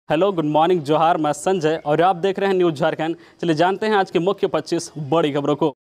Hello, good morning, जोहार। मैं संजय और आप देख रहे हैं न्यूज़ झारखंड। चलिए जानते हैं आज की मुख्य 25 बड़ी खबरों को।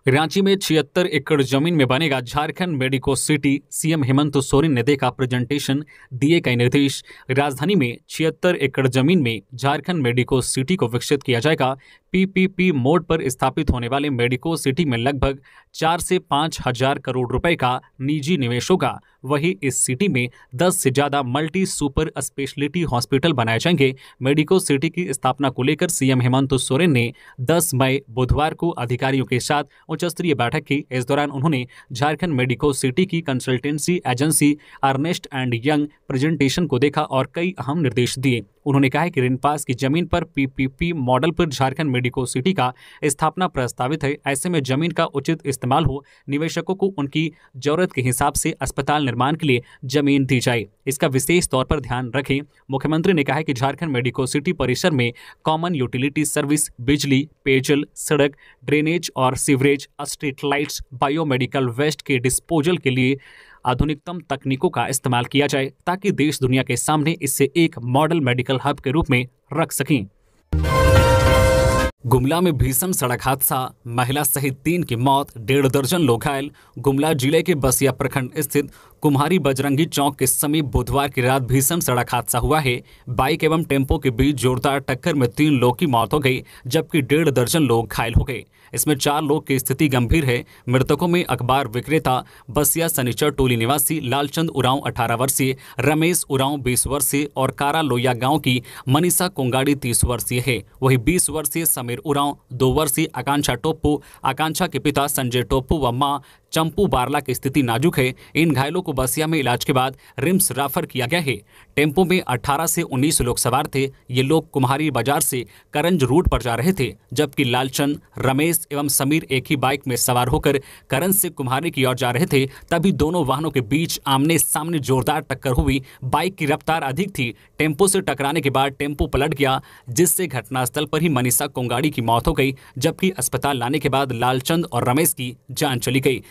रांची में 76 एकड़ जमीन में बनेगा Jharkhand medico city. CM Hemant Soren ने देखा प्रेजेंटेशन, दिए कई निर्देश। राजधानी में 76 एकड़ जमीन में झारखंड मेडिको सिटी को विकसित किया जाएगा। पीपीपी मोड पर स्थापित होने वाले मेडिको सिटी में लगभग 4 से 5 हजार करोड़ रुपए का निजी निवेश होगा। वहीं इस सिटी में 10 से ज्यादा मल्टी सुपर स्पेशलिटी हॉस्पिटल बनाए जाएंगे। मेडिको सिटी की स्थापना को लेकर सीएम हेमंत सोरेन ने 10 मई बुधवार को अधिकारियों के साथ उच्च स्तरीय बैठक की। इस दौरान उन्होंने झारखंड मेडिको सिटी की consultancy agency Ernst and Young presentation को देखा और कई अहम निर्देश दिए। उन्होंने कहा कि रिनपास की जमीन पर पीपीपी मॉडल पर झारखंड मेडिको सिटी का स्थापना प्रस्तावित है। ऐसे में जमीन का उचित इस्तेमाल हो, निवेशकों को उनकी जरूरत के हिसाब से अस्पताल निर्माण के लिए जमीन दी जाए, इसका विशेष तौर पर ध्यान रखें। मुख्यमंत्री ने कहा कि झारखंड मेडिको सिटी परिसर में कॉमन यूटिलिटी सर्विस, बिजली, पेयजल, सड़क, ड्रेनेज और sewerage, street lights, biomedical waste के डिस्पोजल के लिए आधुनिकतम तकनीकों का इस्तेमाल किया जाए ताकि देश दुनिया के सामने इसे एक मॉडल मेडिकल हब के रूप में रख सकें। गुमला में भीषण सड़क हादसा, महिला सहित 3 की मौत, 1.5 दर्जन लोग घायल। गुमला जिले के बसिया प्रखंड स्थित कुम्हारी बजरंगी चौक के समीप बुधवार की रात भीषण सड़क हादसा हुआ है। बाइक एवं टेम्पो के बीच जोरदार टक्कर में 3 लोग की मौत हो गई, जबकि 1.5 दर्जन लोग घायल हो गए। इसमें 4 लोग की स्थिति गंभीर है। मृतकों में अखबार विक्रेता बसिया सनीचर टोली निवासी लालचंद उरांव 18 वर्षीय, रमेश उरांव 20 वर्षीय और कारा लोया गांव की मनीषा कोंगाड़ी 30 वर्षीय है। वही 20 वर्षीय समीर उरांव, 2 वर्षीय आकांक्षा टोप्पू, आकांक्षा के पिता संजय टोप्पू व मां चंपू बारला की स्थिति नाजुक है। इन घायलों को बसिया में इलाज के बाद रिम्स रेफर किया गया है। टेम्पो में 18 से 19 लोग सवार थे। ये लोग कुम्हारी बाजार से करंज रूट पर जा रहे थे, जबकि लालचंद, रमेश एवं समीर एक ही बाइक में सवार होकर करंज से कुम्हारी की ओर जा रहे थे। तभी दोनों वाहनों के बीच आमने सामने जोरदार टक्कर हुई। बाइक की रफ्तार अधिक थी। टेम्पो से टकराने के बाद टेम्पो पलट गया, जिससे घटनास्थल पर ही मनीषा कोंगाड़ी की मौत हो गई, जबकि अस्पताल लाने के बाद लालचंद और रमेश की जान चली गई।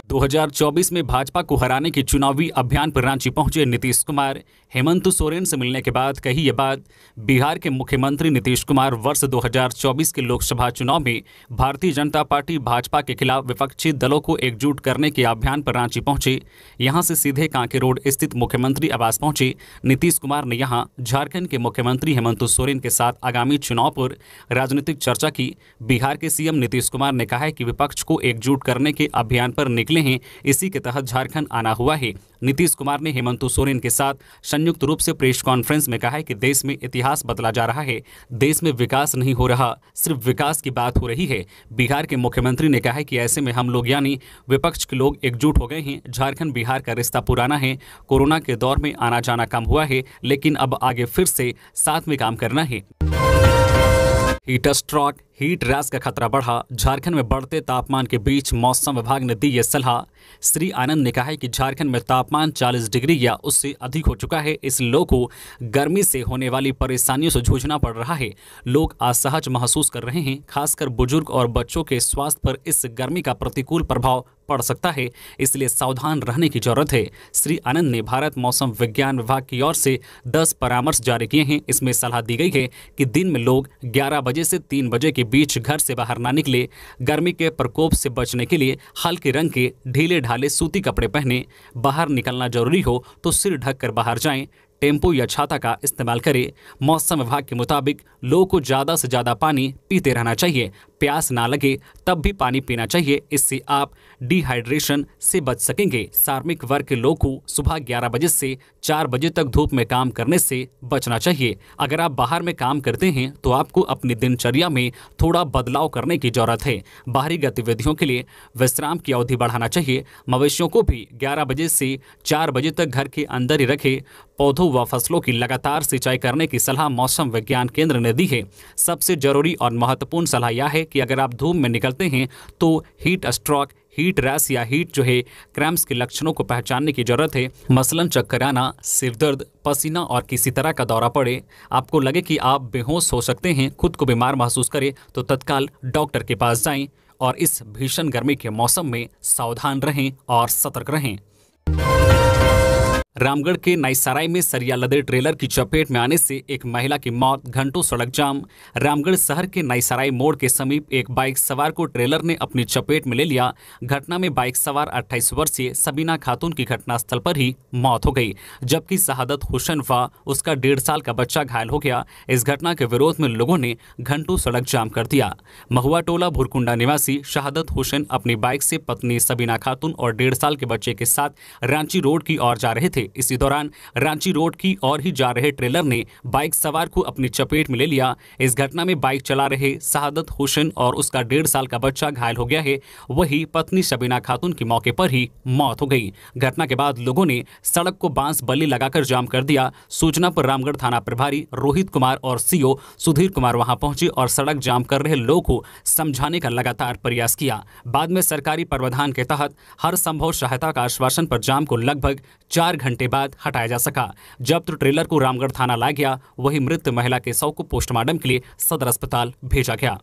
2024 में भाजपा को हराने के चुनावी अभियान पर रांची पहुंचे नीतीश कुमार। हेमंत सोरेन से मिलने के बाद कही ये बात। बिहार के मुख्यमंत्री नीतीश कुमार वर्ष 2024 के लोकसभा चुनाव में भारतीय जनता पार्टी भाजपा के खिलाफ विपक्षी दलों को एकजुट करने के अभियान पर रांची पहुंचे। यहां से सीधे कांके रोड स्थित मुख्यमंत्री आवास पहुंचे। नीतीश कुमार ने यहां झारखंड के मुख्यमंत्री हेमंत सोरेन के साथ आगामी चुनाव पर राजनीतिक चर्चा की। बिहार के सीएम नीतीश कुमार ने कहा है कि विपक्ष को एकजुट करने के अभियान पर निकले हैं, इसी के तहत झारखंड आना हुआ है। नीतीश कुमार ने हेमंत सोरेन के साथ संयुक्त रूप से प्रेस कॉन्फ्रेंस में कहा है कि देश में इतिहास बदला जा रहा है। देश में विकास नहीं हो रहा, सिर्फ विकास की बात हो रही है। बिहार के मुख्यमंत्री ने कहा है कि ऐसे में हम लोग यानी विपक्ष के लोग एकजुट हो गए हैं। झारखंड बिहार का रिश्ता पुराना है। कोरोना के दौर में आना जाना कम हुआ है, लेकिन अब आगे फिर से साथ में काम करना है। हीट स्ट्रोक, हीट रैश का खतरा बढ़ा। झारखंड में बढ़ते तापमान के बीच मौसम विभाग ने दी ये सलाह। श्री आनंद ने कहा है कि झारखंड में तापमान 40 डिग्री या उससे अधिक हो चुका है। इस लोगों को गर्मी से होने वाली परेशानियों से जूझना पड़ रहा है। लोग असहज महसूस कर रहे हैं। खासकर बुजुर्ग और बच्चों के स्वास्थ्य पर इस गर्मी का प्रतिकूल प्रभाव पड़ सकता है, इसलिए सावधान रहने की जरूरत है। श्री आनंद ने भारत मौसम विज्ञान विभाग की ओर से 10 परामर्श जारी किए हैं। इसमें सलाह दी गई है कि दिन में लोग 11 बजे से 3 बजे के बीच घर से बाहर ना निकले। गर्मी के प्रकोप से बचने के लिए हल्के रंग के ढीले ढाले सूती कपड़े पहने। बाहर निकलना जरूरी हो तो सिर ढककर बाहर जाएं। टेम्पो या छाता का इस्तेमाल करें। मौसम विभाग के मुताबिक लोगों को ज़्यादा से ज़्यादा पानी पीते रहना चाहिए। प्यास ना लगे तब भी पानी पीना चाहिए, इससे आप डिहाइड्रेशन से बच सकेंगे। कार्मिक वर्ग के लोगों को सुबह 11 बजे से 4 बजे तक धूप में काम करने से बचना चाहिए। अगर आप बाहर में काम करते हैं तो आपको अपनी दिनचर्या में थोड़ा बदलाव करने की जरूरत है। बाहरी गतिविधियों के लिए विश्राम की अवधि बढ़ाना चाहिए। मवेशियों को भी 11 बजे से 4 बजे तक घर के अंदर ही रखें। पौधों व फसलों की लगातार सिंचाई करने की सलाह मौसम विज्ञान केंद्र ने दी है। सबसे जरूरी और महत्वपूर्ण सलाह यह है कि अगर आप धूप में निकलते हैं तो हीट स्ट्रोक, हीट रैश या हीट क्रैम्प्स के लक्षणों को पहचानने की जरूरत है। मसलन चक्कर आना, सिर दर्द, पसीना और किसी तरह का दौरा पड़े, आपको लगे कि आप बेहोश हो सकते हैं, खुद को बीमार महसूस करें तो तत्काल डॉक्टर के पास जाएं और इस भीषण गर्मी के मौसम में सावधान रहें और सतर्क रहें। रामगढ़ के नाईसराय में सरिया लदे ट्रेलर की चपेट में आने से एक महिला की मौत, घंटों सड़क जाम। रामगढ़ शहर के नाईसराय मोड़ के समीप एक बाइक सवार को ट्रेलर ने अपनी चपेट में ले लिया। घटना में बाइक सवार 28 वर्षीय सबीना खातून की घटनास्थल पर ही मौत हो गई, जबकि शहादत हुसैन व उसका 1.5 साल का बच्चा घायल हो गया। इस घटना के विरोध में लोगों ने घंटों सड़क जाम कर दिया। महुआ टोला भुरकुंडा निवासी शहादत हुसैन अपनी बाइक से पत्नी सबीना खातून और 1.5 साल के बच्चे के साथ रांची रोड की ओर जा रहे थे। इसी दौरान रांची रोड की ओर ही जा रहे ट्रेलर ने बाइक सवार को अपनी चपेट में ले लिया। इस घटना में बाइक चला रहे शहादत हुसैन और उसका 1.5 साल का बच्चा घायल हो गया है। वहीं पत्नी सबीना खातून की मौके पर ही मौत हो गई। घटना के बाद लोगों ने सड़क को बांस बल्ली लगाकर जाम कर दिया। सूचना पर रामगढ़ थाना प्रभारी रोहित कुमार और सीओ सुधीर कुमार वहां पहुंचे और सड़क जाम कर रहे लोगों को समझाने का लगातार प्रयास किया। बाद में सरकारी प्रावधान के तहत हर संभव सहायता का आश्वासन पर जाम को लगभग 4 घंटे बाद हटाया जा सका। जब्त ट्रेलर को रामगढ़ थाना लाया गया। वहीं मृत महिला के शव को पोस्टमार्टम के लिए सदर अस्पताल भेजा गया।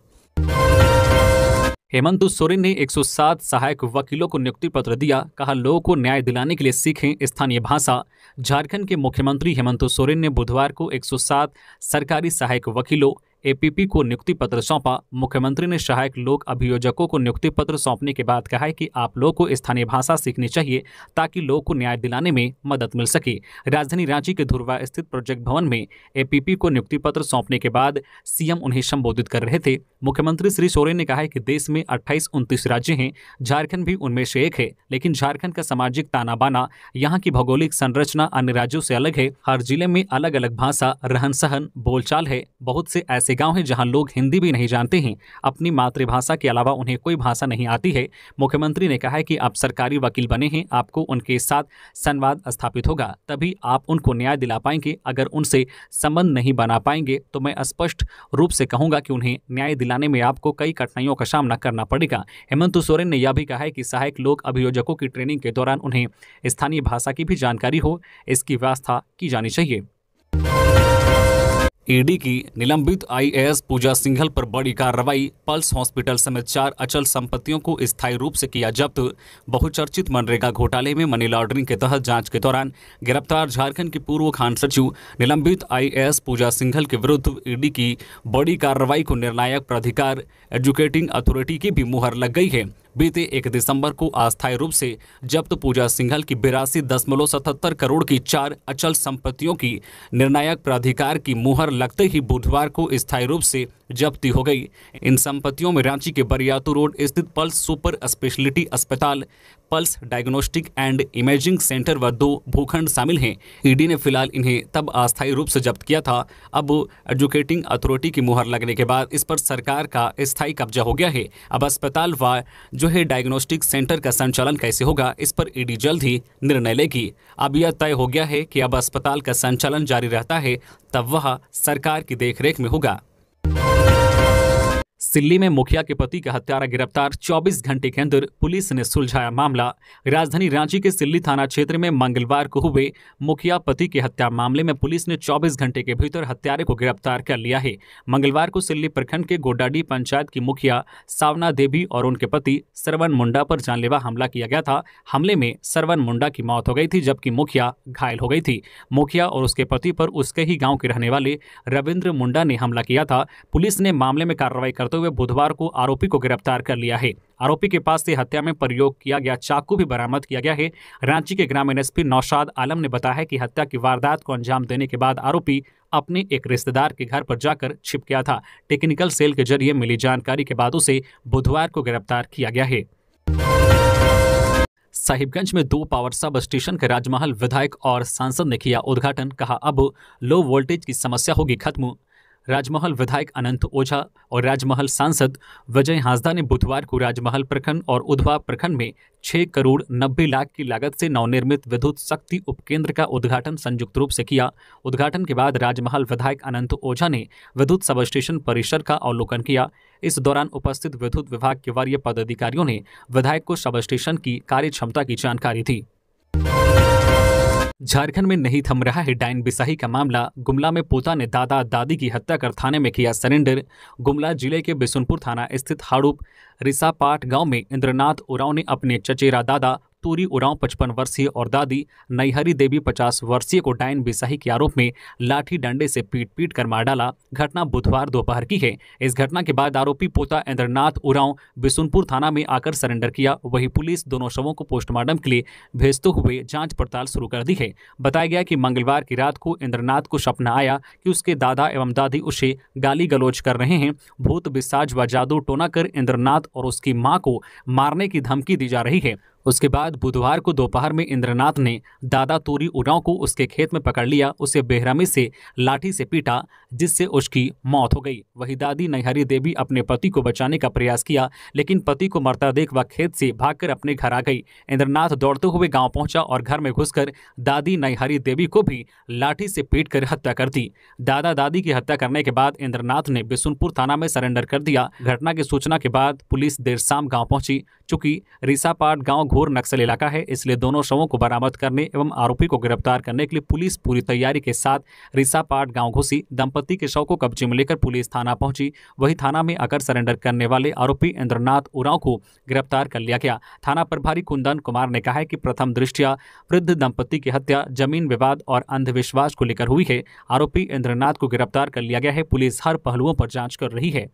हेमंत सोरेन ने 107 सहायक वकीलों को नियुक्ति पत्र दिया। कहा, लोगों को न्याय दिलाने के लिए सीखें स्थानीय भाषा। झारखंड के मुख्यमंत्री हेमंत सोरेन ने बुधवार को 107 सरकारी सहायक वकीलों एपीपी को नियुक्ति पत्र सौंपा। मुख्यमंत्री ने सहायक लोक अभियोजकों को नियुक्ति पत्र सौंपने के बाद कहा है कि आप लोगों को स्थानीय भाषा सीखनी चाहिए ताकि लोगों को न्याय दिलाने में मदद मिल सके। राजधानी रांची के धुरवा स्थित प्रोजेक्ट भवन में एपीपी को नियुक्ति पत्र सौंपने के बाद सीएम उन्हें संबोधित कर रहे थे। मुख्यमंत्री श्री सोरेन ने कहा है कि देश में 28-29 राज्य हैं, झारखंड भी उनमें से एक है, लेकिन झारखंड का सामाजिक ताना बाना, यहाँ की भौगोलिक संरचना अन्य राज्यों से अलग है। हर जिले में अलग अलग भाषा, रहन सहन, बोलचाल है। बहुत से ऐसे गांव हैं जहां लोग हिंदी भी नहीं जानते हैं, अपनी मातृभाषा के अलावा उन्हें कोई भाषा नहीं आती है। मुख्यमंत्री ने कहा है कि आप सरकारी वकील बने हैं, आपको उनके साथ संवाद स्थापित होगा, तभी आप उनको न्याय दिला पाएंगे। अगर उनसे संबंध नहीं बना पाएंगे तो मैं स्पष्ट रूप से कहूंगा कि उन्हें न्याय दिलाने में आपको कई कठिनाइयों का सामना करना पड़ेगा। हेमंत सोरेन ने यह भी कहा है कि सहायक लोक अभियोजकों की ट्रेनिंग के दौरान उन्हें स्थानीय भाषा की भी जानकारी हो, इसकी व्यवस्था की जानी चाहिए। ईडी की निलंबित आईएएस पूजा सिंघल पर बड़ी कार्रवाई। पल्स हॉस्पिटल समेत 4 अचल संपत्तियों को स्थायी रूप से किया जब्त। बहुचर्चित मनरेगा घोटाले में मनी लॉन्ड्रिंग के तहत जांच के दौरान गिरफ्तार झारखंड के पूर्व खान सचिव निलंबित आईएएस पूजा सिंघल के विरुद्ध ईडी की बड़ी कार्रवाई को निर्णायक प्राधिकार एजुकेटिंग अथॉरिटी की भी मुहर लग गई है। बीते 1 दिसंबर को अस्थायी रूप से जब्त पूजा सिंघल की 82.77 करोड़ की 4 अचल संपत्तियों की निर्णायक प्राधिकार की मुहर लगते ही बुधवार को स्थायी रूप से जब्ती हो गई। इन संपत्तियों में रांची के बरियातू रोड स्थित पल्स सुपर स्पेशलिटी अस्पताल, pulse diagnostic and imaging centre व 2 भूखंड शामिल हैं। ईडी ने फिलहाल इन्हें तब अस्थायी रूप से जब्त किया था। अब एजुकेटिंग अथॉरिटी की मुहर लगने के बाद इस पर सरकार का स्थायी कब्जा हो गया है। अब अस्पताल व जो है डायग्नोस्टिक सेंटर का संचालन कैसे होगा, इस पर ईडी जल्द ही निर्णय लेगी। अब यह तय हो गया है कि अब अस्पताल का संचालन जारी रहता है, तब वह सरकार की देखरेख में होगा। सिल्ली में मुखिया के पति का हत्यारा गिरफ्तार। 24 घंटे के अंदर पुलिस ने सुलझाया मामला। राजधानी रांची के सिल्ली थाना क्षेत्र में मंगलवार को हुए मुखिया पति की हत्या मामले में पुलिस ने 24 घंटे के भीतर हत्यारे को गिरफ्तार कर लिया है। मंगलवार को सिल्ली प्रखंड के गोडाडी पंचायत की मुखिया सावना देवी और उनके पति सरवन मुंडा पर जानलेवा हमला किया गया था। हमले में सरवन मुंडा की मौत हो गई थी, जबकि मुखिया घायल हो गई थी। मुखिया और उसके पति पर उसके ही गाँव के रहने वाले रविंद्र मुंडा ने हमला किया था। पुलिस ने मामले में कार्रवाई करते हुए बुधवार को आरोपी को गिरफ्तार कर लिया है। आरोपी के पास से हत्या में प्रयोग किया गया चाकू भी बरामद किया गया है। रांची के ग्रामीण एसपी नौशाद आलम ने बताया है कि हत्या की वारदात को अंजाम देने के बाद आरोपी अपने एक रिश्तेदार के घर पर जाकर छिप गया था। टेक्निकल सेल के जरिए मिली जानकारी के बाद उसे बुधवार को गिरफ्तार किया गया है। साहिबगंज में 2 पावर सब स्टेशन के राजमहल विधायक और सांसद ने किया उद्घाटन। कहा, अब लो वोल्टेज की समस्या होगी खत्म। राजमहल विधायक अनंत ओझा और राजमहल सांसद विजय हांसदा ने बुधवार को राजमहल प्रखंड और उधवा प्रखंड में 6 करोड़ 90 लाख की लागत से नवनिर्मित विद्युत शक्ति उपकेंद्र का उद्घाटन संयुक्त रूप से किया। उद्घाटन के बाद राजमहल विधायक अनंत ओझा ने विद्युत सब स्टेशन परिसर का अवलोकन किया। इस दौरान उपस्थित विद्युत विभाग के वरीय पदाधिकारियों ने विधायक को सब स्टेशन की कार्य क्षमता की जानकारी दी। झारखंड में नहीं थम रहा है डायन बिसाही का मामला। गुमला में पोता ने दादा दादी की हत्या कर थाने में किया सरेंडर। गुमला जिले के बिशुनपुर थाना स्थित हाड़ूप रिसापाट गांव में इंद्रनाथ उरांव ने अपने चचेरा दादा तूरी उरांव 55 वर्षीय और दादी नैहरी देवी 50 वर्षीय को डायन बिसाही के आरोप में लाठी डंडे से पीट पीट कर मार डाला। घटना बुधवार दोपहर की है। इस घटना के बाद आरोपी पोता इंद्रनाथ उरांव बिशुनपुर थाना में आकर सरेंडर किया। वहीं पुलिस दोनों शवों को पोस्टमार्टम के लिए भेजते हुए जांच पड़ताल शुरू कर दी है। बताया गया कि मंगलवार की रात को इंद्रनाथ को सपना आया कि उसके दादा एवं दादी उसे गाली गलौज कर रहे हैं। भूत बिसाज व जादू टोना कर इंद्रनाथ और उसकी मां को मारने की धमकी दी जा रही है। उसके बाद बुधवार को दोपहर में इंद्रनाथ ने दादा तूरी उरांव को उसके खेत में पकड़ लिया, उसे बेरहमी से लाठी से पीटा जिससे उसकी मौत हो गई। वही दादी नैहरी देवी अपने पति को बचाने का प्रयास किया, लेकिन पति को मरता देख वह खेत से भागकर अपने घर आ गई। इंद्रनाथ दौड़ते हुए गांव पहुंचा और घर में घुसकर दादी नैहरी देवी को भी लाठी से पीट कर हत्या कर दी। दादा दादी की हत्या करने के बाद इंद्रनाथ ने बिशुनपुर थाना में सरेंडर कर दिया। घटना की सूचना के बाद पुलिस देर शाम गाँव पहुंची। चूंकि रिसापाट गांव घोर नक्सल इलाका है, इसलिए दोनों शवों को बरामद करने एवं आरोपी को गिरफ्तार करने के लिए पुलिस पूरी तैयारी के साथ रिसापाट गांव घुसी। दंपति के शव को कब्जे में लेकर पुलिस थाना पहुंची। वही थाना में आकर सरेंडर करने वाले आरोपी इंद्रनाथ उरांव को गिरफ्तार कर लिया गया। थाना प्रभारी कुंदन कुमार ने कहा है कि प्रथम दृष्टया वृद्ध दंपति की हत्या जमीन विवाद और अंधविश्वास को लेकर हुई है। आरोपी इंद्रनाथ को गिरफ्तार कर लिया गया है। पुलिस हर पहलुओं पर जांच कर रही है।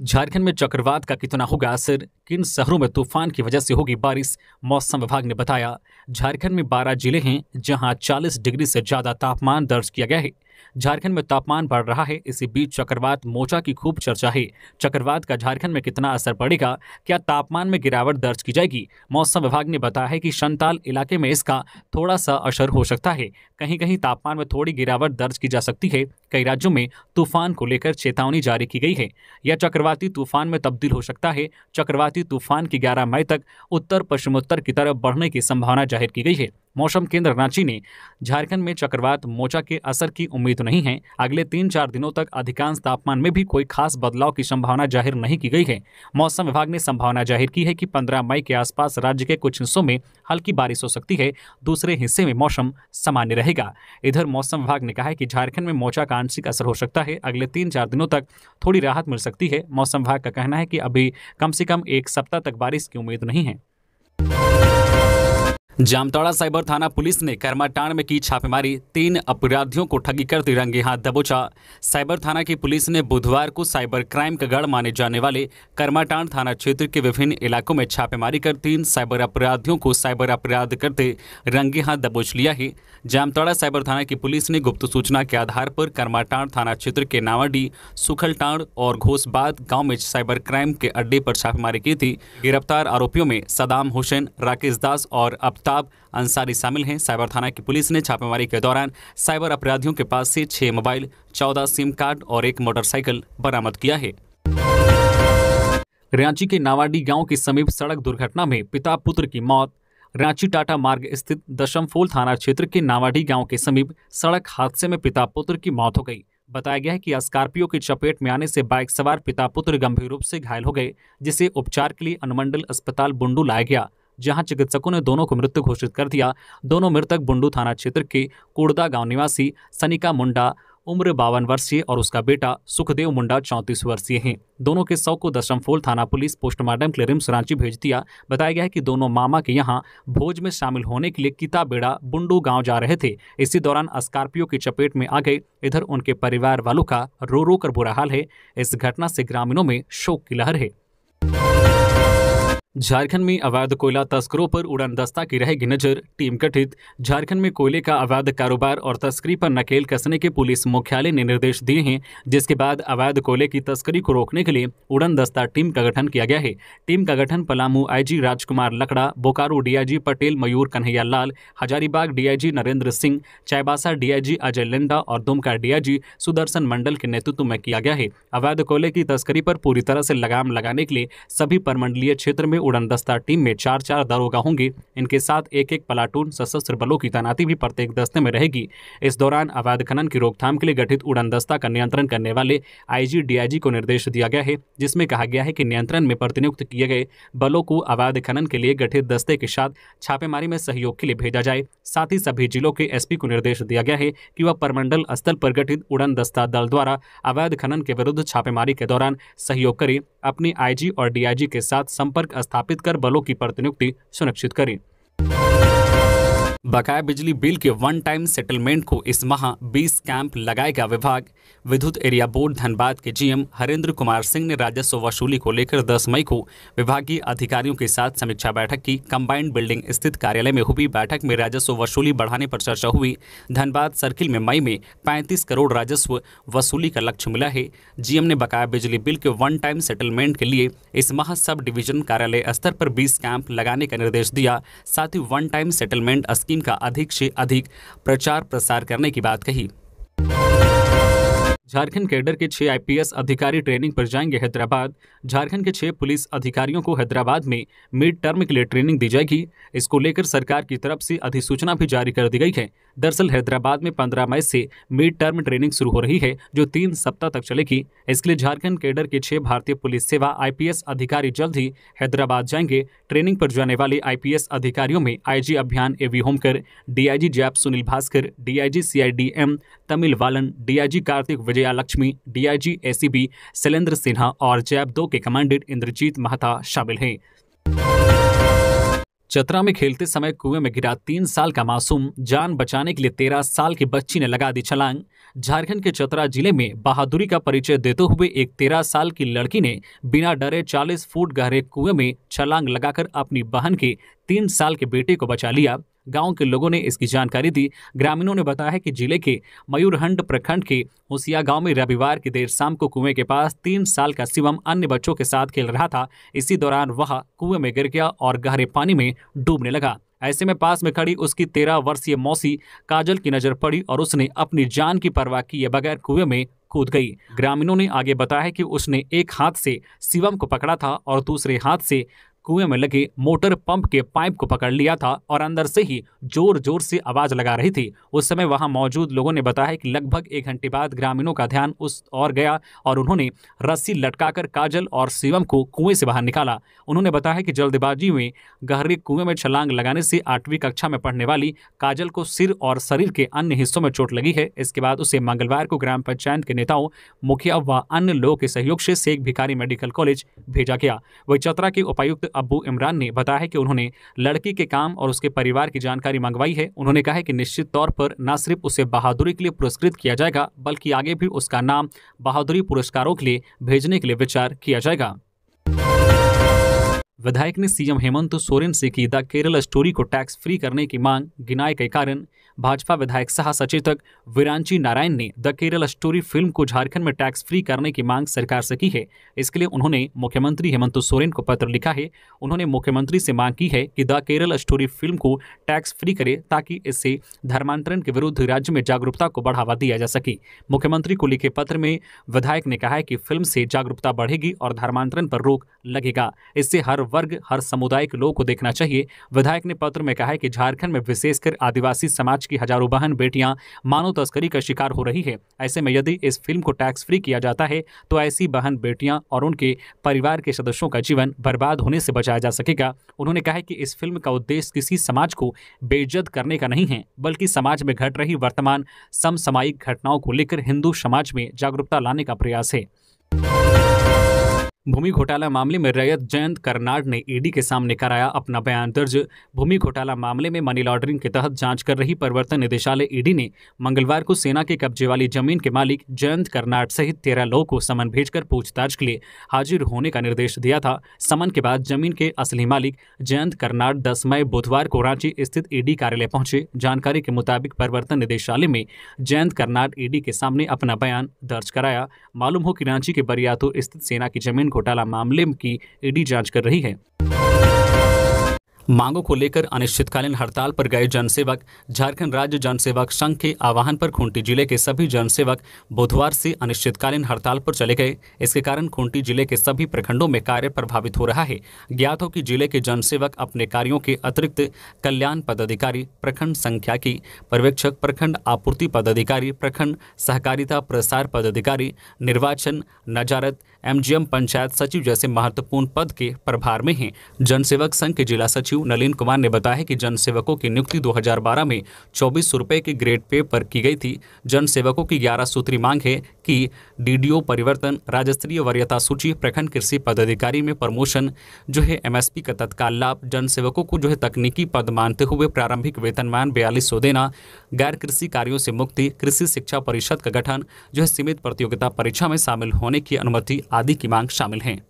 झारखंड में चक्रवात का कितना होगा असर, किन शहरों में तूफान की वजह से होगी बारिश, मौसम विभाग ने बताया। झारखंड में 12 जिले हैं जहां 40 डिग्री से ज्यादा तापमान दर्ज किया गया है। झारखंड में तापमान बढ़ रहा है। इसी बीच चक्रवात मोचा की खूब चर्चा है। चक्रवात का झारखंड में कितना असर पड़ेगा, क्या तापमान में गिरावट दर्ज की जाएगी? मौसम विभाग ने बताया है कि संताल इलाके में इसका थोड़ा सा असर हो सकता है। कहीं कहीं तापमान में थोड़ी गिरावट दर्ज की जा सकती है। कई राज्यों में तूफान को लेकर चेतावनी जारी की गई है। यह चक्रवाती तूफान में तब्दील हो सकता है। चक्रवाती तूफान की 11 मई तक उत्तर पश्चिमोत्तर की तरफ बढ़ने की संभावना जाहिर की गई है। मौसम केंद्र रांची ने झारखंड में चक्रवात मोचा के असर की उम्मीद नहीं है। अगले 3-4 दिनों तक अधिकांश तापमान में भी कोई खास बदलाव की संभावना जाहिर नहीं की गई है। मौसम विभाग ने संभावना जाहिर की है कि 15 मई के आसपास राज्य के कुछ हिस्सों में हल्की बारिश हो सकती है, दूसरे हिस्से में मौसम सामान्य रहेगा। इधर मौसम विभाग ने कहा है कि झारखंड में मोचा का आंशिक असर हो सकता है। अगले 3-4 दिनों तक थोड़ी राहत मिल सकती है। मौसम विभाग का कहना है कि अभी कम से कम 1 सप्ताह तक बारिश की उम्मीद नहीं है। जामताड़ा साइबर थाना पुलिस ने करमाटांड में की छापेमारी, 3 अपराधियों को ठगी करते रंगे हाथ दबोचा। साइबर थाना की पुलिस ने बुधवार को साइबर क्राइम का गढ़ माने जाने वाले करमाटांड थाना क्षेत्र के विभिन्न इलाकों में छापेमारी कर 3 साइबर अपराधियों को साइबर अपराध करते रंगे हाथ दबोच लिया है। जामताड़ा साइबर थाना की पुलिस ने गुप्त सूचना के आधार पर करमाटांड थाना क्षेत्र के नावाडी, सुखलटांड और घोसबाद गाँव में साइबर क्राइम के अड्डे पर छापेमारी की थी। गिरफ्तार आरोपियों में सदाम हुसैन, राकेश दास और ताब अंसारी शामिल हैं। साइबर थाना की पुलिस ने छापेमारी के दौरान साइबर अपराधियों के पास से 6 मोबाइल, 14 सिम कार्ड और 1 मोटरसाइकिल बरामद किया है। रांची के नावाडी गांव के समीप सड़क दुर्घटना में पिता पुत्र की मौत। रांची टाटा मार्ग स्थित दशमफोल थाना क्षेत्र के नावाडी गांव के समीप सड़क हादसे में पिता पुत्र की मौत हो गई। बताया गया है कि स्कॉर्पियो की चपेट में आने से बाइक सवार पिता पुत्र गंभीर रूप से घायल हो गए, जिसे उपचार के लिए अनुमंडल अस्पताल बुंडू लाया गया, जहां चिकित्सकों ने दोनों को मृत घोषित कर दिया। दोनों मृतक बुंडू थाना क्षेत्र के कुड़दा गांव निवासी सनिका मुंडा उम्र 52 वर्षीय और उसका बेटा सुखदेव मुंडा 34 वर्षीय हैं। दोनों के शव को दशमफोल थाना पुलिस पोस्टमार्टम के लिए रिम्स रांची भेज दिया। बताया गया है कि दोनों मामा के यहां भोज में शामिल होने के लिए किताबेड़ा बुंडू गांव जा रहे थे। इसी दौरान स्कॉर्पियो की चपेट में आ गए। इधर उनके परिवार वालों का रो रो कर बुरा हाल है। इस घटना से ग्रामीणों में शोक की लहर है। झारखंड में अवैध कोयला तस्करों पर उड़नदस्ता की रहेगी नजर, टीम गठित। झारखंड में कोयले का अवैध कारोबार और तस्करी पर नकेल कसने के पुलिस मुख्यालय ने निर्देश दिए हैं, जिसके बाद अवैध कोयले की तस्करी को रोकने के लिए उड़नदस्ता टीम का गठन किया गया है। टीम का गठन पलामू आईजी राजकुमार लकड़ा, बोकारो डीआईजी पटेल मयूर कन्हैया लाल, हजारीबाग डीआईजी नरेंद्र सिंह, चाईबासा डीआईजी अजय लिंडा और दुमका डीआईजी सुदर्शन मंडल के नेतृत्व में किया गया है। अवैध कोयले की तस्करी पर पूरी तरह से लगाम लगाने के लिए सभी परमंडलीय क्षेत्र में उड़नदस्ता टीम में 4-4 दरोगा होंगे। इनके साथ एक प्लाटून सशस्त्र बलों की तैनाती भी प्रत्येक दस्ते में रहेगी। इस दौरान अवैध खनन की रोकथाम के लिए गठित उड़नदस्ता का नियंत्रण करने वाले आईजी डीआईजी को निर्देश दिया गया है, जिसमें कहा गया है कि नियंत्रण में प्रतिनियुक्त किए गए बलों को अवैध खनन के लिए गठित दस्ते के साथ छापेमारी में सहयोग के लिए भेजा जाए। साथ ही सभी जिलों के एसपी को निर्देश दिया गया है कि वह परमंडल स्तर पर गठित उड़नदस्ता दल द्वारा अवैध खनन के विरुद्ध छापेमारी के दौरान सहयोग करें। अपने आईजी और डीआईजी के साथ संपर्क स्थापित कर बलों की प्रतिनियुक्ति सुनिश्चित करें। बकाया बिजली बिल के वन टाइम सेटलमेंट को इस माह 20 कैंप लगाएगा विभाग। विद्युत एरिया बोर्ड धनबाद के जीएम हरेंद्र कुमार सिंह ने राजस्व वसूली को लेकर 10 मई को विभागीय अधिकारियों के साथ समीक्षा बैठक की। कंबाइंड बिल्डिंग स्थित कार्यालय में हुई बैठक में राजस्व वसूली बढ़ाने पर चर्चा हुई। धनबाद सर्किल में मई में 35 करोड़ राजस्व वसूली का लक्ष्य मिला है। जीएम ने बकाया बिजली बिल के वन टाइम सेटलमेंट के लिए इस माह सब डिवीजन कार्यालय स्तर पर 20 कैंप लगाने का निर्देश दिया। साथ ही वन टाइम सेटलमेंट स्कीम का अधिक से अधिक प्रचार प्रसार करने की बात कही। झारखंड कैडर के 6 आईपीएस अधिकारी ट्रेनिंग पर जाएंगे हैदराबाद। झारखंड के 6 पुलिस अधिकारियों को हैदराबाद में मिड टर्म के लिए ट्रेनिंग दी जाएगी। इसको लेकर सरकार की तरफ से अधिसूचना भी जारी कर दी गई है। दरअसल हैदराबाद में 15 मई से मिड टर्म ट्रेनिंग शुरू हो रही है, जो 3 सप्ताह तक चलेगी। इसके लिए झारखंड कैडर के 6 भारतीय पुलिस सेवा आईपीएस अधिकारी जल्द ही हैदराबाद जाएंगे। ट्रेनिंग पर जाने वाले आईपीएस अधिकारियों में आईजी अभियान AV Homkar, DIG JAP Sunil Bhaskar, DIG CIDM Tamil Valan, DIG Kartik Vijaya Lakshmi, DIG ACB Shailendra Sinha और जैप 2 के कमांडेंट इंद्रजीत महता शामिल हैं। चतरा में खेलते समय कुएं में गिरा 3 साल का मासूम, जान बचाने के लिए 13 साल की बच्ची ने लगा दी छलांग। झारखंड के चतरा जिले में बहादुरी का परिचय देते हुए एक 13 साल की लड़की ने बिना डरे 40 फुट गहरे कुएं में छलांग लगाकर अपनी बहन के 3 साल के बेटे को बचा लिया। गांव के लोगों ने इसकी जानकारी दी। ग्रामीणों ने बताया कि जिले के मयूरहंड प्रखंड के हुसिया गांव में रविवार की देर शाम को कुएं के पास 3 साल का शिवम अन्य बच्चों के साथ खेल रहा था। इसी दौरान वह कुएं में गिर गया और गहरे पानी में डूबने लगा। ऐसे में पास में खड़ी उसकी 13 वर्षीय मौसी काजल की नजर पड़ी और उसने अपनी जान की परवाह किए बगैर कुएं में कूद गई। ग्रामीणों ने आगे बताया कि उसने एक हाथ से शिवम को पकड़ा था और दूसरे हाथ से कुएं में लगे मोटर पंप के पाइप को पकड़ लिया था और अंदर से ही जोर जोर से आवाज लगा रही थी। उस समय वहां मौजूद लोगों ने बताया कि लगभग 1 घंटे बाद ग्रामीणों का ध्यान उस ओर गया और उन्होंने रस्सी लटकाकर काजल और शिवम को कुएं से बाहर निकाला। उन्होंने बताया कि जल्दबाजी में गहरे कुएं में छलांग लगाने से 8वीं कक्षा में पढ़ने वाली काजल को सिर और शरीर के अन्य हिस्सों में चोट लगी है। इसके बाद उसे मंगलवार को ग्राम पंचायत के नेताओं, मुखिया व अन्य लोगों के सहयोग से शेख भिखारी मेडिकल कॉलेज भेजा गया। वही चतरा के उपायुक्त अब्बू इमरान ने बताया कि उन्होंने लड़की के काम और उसके परिवार की जानकारी मंगवाई है। उन्होंने कहा है कि निश्चित तौर पर न सिर्फ उसे बहादुरी के लिए पुरस्कृत किया जाएगा, बल्कि आगे भी उसका नाम बहादुरी पुरस्कारों के लिए भेजने के लिए विचार किया जाएगा। विधायक ने सीएम हेमंत सोरेन से की द केरल स्टोरी को टैक्स फ्री करने की मांग गिनाए के कारण भाजपा विधायक सह सचेतक विरांची नारायण ने द केरल स्टोरी फिल्म को झारखंड में टैक्स फ्री करने की मांग सरकार से की है। इसके लिए उन्होंने मुख्यमंत्री हेमंत सोरेन को पत्र लिखा है। उन्होंने मुख्यमंत्री से मांग की है कि द केरल स्टोरी फिल्म को टैक्स फ्री करे ताकि इससे धर्मांतरण के विरुद्ध राज्य में जागरूकता को बढ़ावा दिया जा सके। मुख्यमंत्री को लिखे पत्र में विधायक ने कहा है कि फिल्म से जागरूकता बढ़ेगी और धर्मांतरण पर रोक लगेगा। इससे हर वर्ग, हर समुदाय के लोगों को देखना चाहिए। विधायक ने पत्र में कहा है कि झारखंड में विशेषकर आदिवासी समाज की हजारों बहन बेटियां मानव तस्करी का शिकार हो रही है। ऐसे में यदि इस फिल्म को टैक्स फ्री किया जाता है तो ऐसी बहन बेटियां और उनके परिवार के सदस्यों का जीवन बर्बाद होने से बचाया जा सकेगा। उन्होंने कहा कि इस फिल्म का उद्देश्य किसी समाज को बेइज्जत करने का नहीं है, बल्कि समाज में घट रही वर्तमान समसामयिक घटनाओं को लेकर हिंदू समाज में जागरूकता लाने का प्रयास है। भूमि घोटाला मामले में रैयत जयंत कर्नाड ने ईडी के सामने कराया अपना बयान दर्ज। भूमि घोटाला मामले में मनी लॉन्ड्रिंग के तहत जांच कर रही प्रवर्तन निदेशालय ईडी ने मंगलवार को सेना के कब्जे वाली जमीन के मालिक जयंत कर्नाड सहित 13 लोगों को समन भेजकर पूछताछ के लिए हाजिर होने का निर्देश दिया था। समन के बाद जमीन के असली मालिक जयंत कर्नाड 10 मई बुधवार को रांची स्थित ईडी कार्यालय पहुंचे। जानकारी के मुताबिक प्रवर्तन निदेशालय में जयंत कर्नाड ईडी के सामने अपना बयान दर्ज कराया। मालूम हो कि रांची के बरियातू स्थित सेना की जमीन घोटाला मामले की ईडी जांच कर रही है। मांगों को लेकर अनिश्चितकालीन हड़ताल पर गए जनसेवक। झारखंड राज्य जनसेवक संघ के आह्वान पर खूंटी जिले के सभी जनसेवक बुधवार से अनिश्चितकालीन हड़ताल पर चले गए। इसके कारण खूंटी जिले के सभी प्रखंडों में कार्य प्रभावित हो रहा है। ज्ञात हो कि जिले के जनसेवक अपने कार्यों के अतिरिक्त कल्याण पदाधिकारी, प्रखंड संख्याकी पर्यवेक्षक, प्रखंड आपूर्ति पदाधिकारी, प्रखंड सहकारिता प्रसार पदाधिकारी, निर्वाचन नजारत, एमजीएम पंचायत सचिव जैसे महत्वपूर्ण पद के प्रभार में हैं। जनसेवक संघ के जिला सचिव सचिव नलिन कुमार ने बताया कि जन सेवकों की नियुक्ति 2012 में 24 रुपये के ग्रेड पे पर की गई थी। जन सेवकों की 11 सूत्री मांग है कि डीडीओ परिवर्तन, राज्य स्तरीय वरीयता सूची, प्रखंड कृषि पदाधिकारी में प्रमोशन जो है, एमएसपी का तत्काल लाभ, जन सेवकों को जो है तकनीकी पद मानते हुए प्रारंभिक वेतनमान 4200 देना, गैर कृषि कार्यों से मुक्ति, कृषि शिक्षा परिषद का गठन जो है, सीमित प्रतियोगिता परीक्षा में शामिल होने की अनुमति आदि की मांग शामिल हैं।